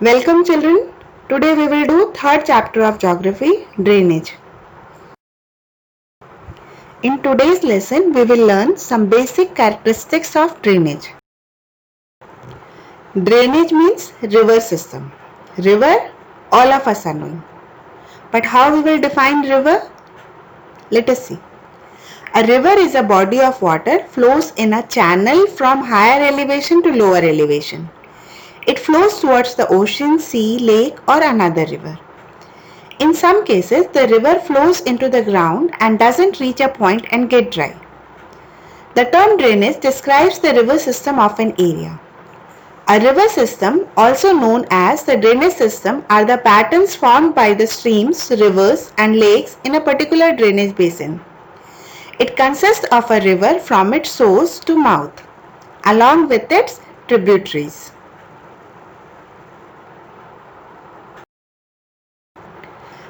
Welcome children. Today we will do third chapter of geography, drainage. In today's lesson we will learn some basic characteristics of drainage. Drainage means river system. River, all of us are knowing. But how we will define river? Let us see. A river is a body of water flows in a channel from higher elevation to lower elevation. It flows towards the ocean, sea, lake or another river. In some cases, the river flows into the ground and doesn't reach a point and get dry. The term drainage describes the river system of an area. A river system, also known as the drainage system, are the patterns formed by the streams, rivers and lakes in a particular drainage basin. It consists of a river from its source to mouth, along with its tributaries.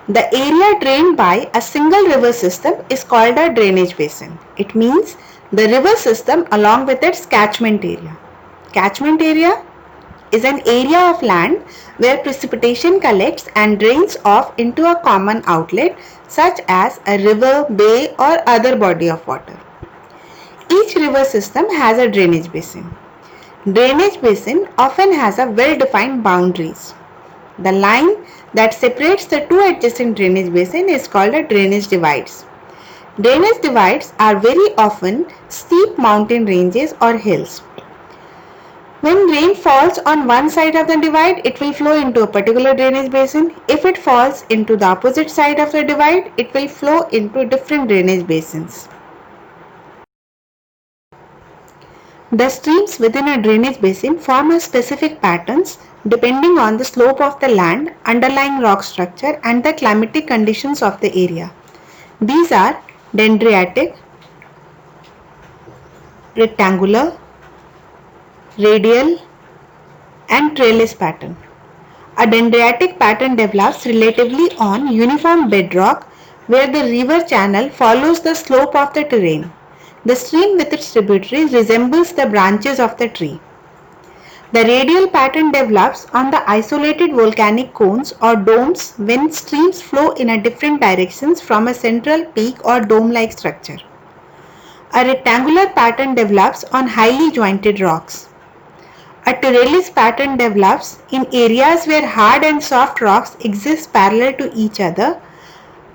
The area drained by a single river system is called a drainage basin. It means the river system along with its catchment area. Catchment area is an area of land where precipitation collects and drains off into a common outlet such as a river, bay or other body of water. Each river system has a drainage basin. Drainage basin often has a well-defined boundaries. The line that separates the two adjacent drainage basins is called a drainage divides. Drainage divides are very often steep mountain ranges or hills. When rain falls on one side of the divide, it will flow into a particular drainage basin. If it falls into the opposite side of the divide, it will flow into different drainage basins. The streams within a drainage basin form a specific patterns depending on the slope of the land, underlying rock structure and the climatic conditions of the area. These are dendritic, rectangular, radial and trellis pattern. A dendritic pattern develops relatively on uniform bedrock where the river channel follows the slope of the terrain. The stream with its tributaries resembles the branches of the tree. The radial pattern develops on the isolated volcanic cones or domes when streams flow in different directions from a central peak or dome-like structure. A rectangular pattern develops on highly jointed rocks. A trellis pattern develops in areas where hard and soft rocks exist parallel to each other.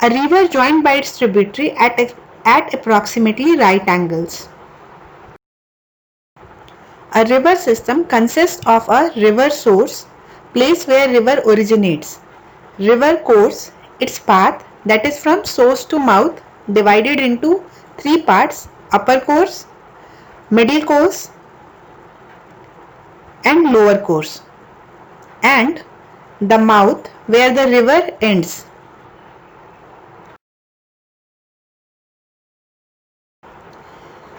A river joined by its tributary at approximately right angles. A river system consists of a river source, place where river originates, river course, its path that is from source to mouth divided into three parts, upper course, middle course and lower course, and the mouth where the river ends.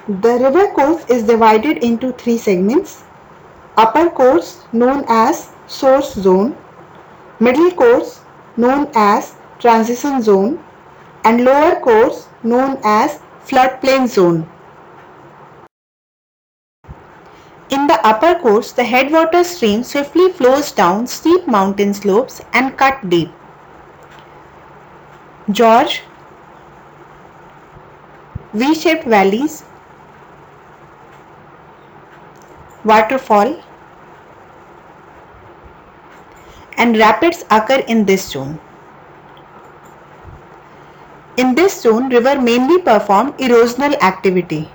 The river course is divided into three segments. Upper course known as source zone, middle course known as transition zone and lower course known as floodplain zone. In the upper course, the headwater stream swiftly flows down steep mountain slopes and cut deep. Gorge, V-shaped valleys, waterfall and rapids occur in this zone. In this zone, river mainly perform erosional activity.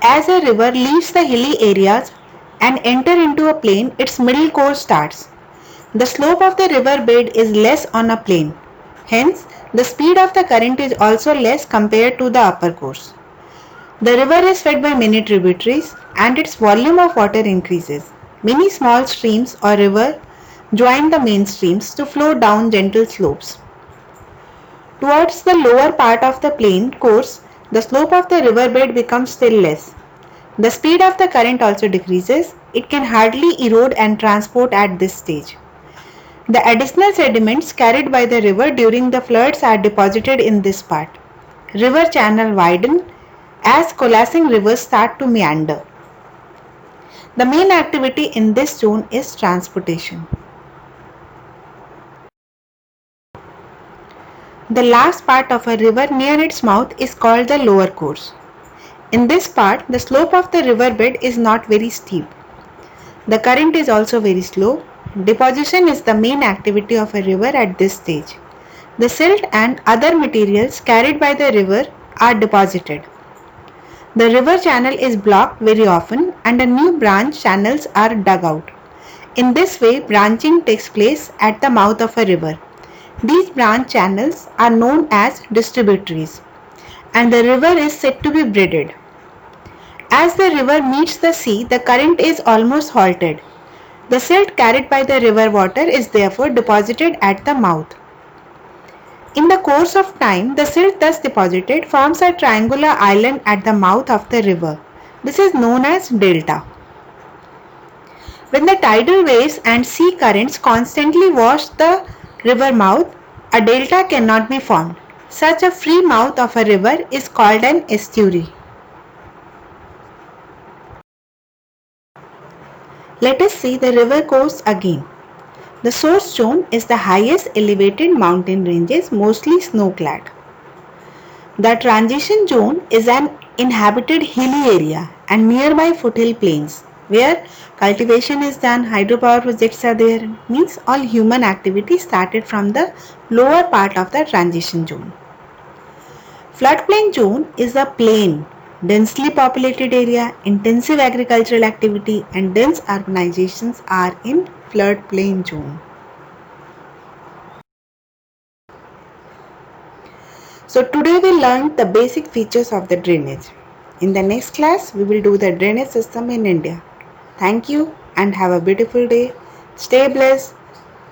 As a river leaves the hilly areas and enter into a plain, its middle course starts. The slope of the river bed is less on a plain. Hence, the speed of the current is also less compared to the upper course. The river is fed by many tributaries and its volume of water increases. Many small streams or rivers join the main streams to flow down gentle slopes. Towards the lower part of the plain course, the slope of the riverbed becomes still less. The speed of the current also decreases. It can hardly erode and transport at this stage. The additional sediments carried by the river during the floods are deposited in this part. River channel widen as coalescing rivers start to meander. The main activity in this zone is transportation. The last part of a river near its mouth is called the lower course. In this part, the slope of the river bed is not very steep. The current is also very slow. Deposition is the main activity of a river at this stage. The silt and other materials carried by the river are deposited. The river channel is blocked very often and a new branch channels are dug out. In this way, branching takes place at the mouth of a river. These branch channels are known as distributaries and the river is said to be braided. As the river meets the sea, the current is almost halted. The silt carried by the river water is therefore deposited at the mouth. In the course of time, the silt thus deposited forms a triangular island at the mouth of the river. This is known as delta. When the tidal waves and sea currents constantly wash the river mouth, a delta cannot be formed. Such a free mouth of a river is called an estuary. Let us see the river course again. The source zone is the highest elevated mountain ranges, mostly snow-clad. The transition zone is an inhabited hilly area and nearby foothill plains where cultivation is done, hydropower projects are there, means all human activity started from the lower part of the transition zone. Floodplain zone is a plain, densely populated area, intensive agricultural activity and dense urbanizations are in floodplain zone. So today we learned the basic features of the drainage. In the next class, we will do the drainage system in India. Thank you and have a beautiful day. Stay blessed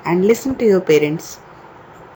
and listen to your parents.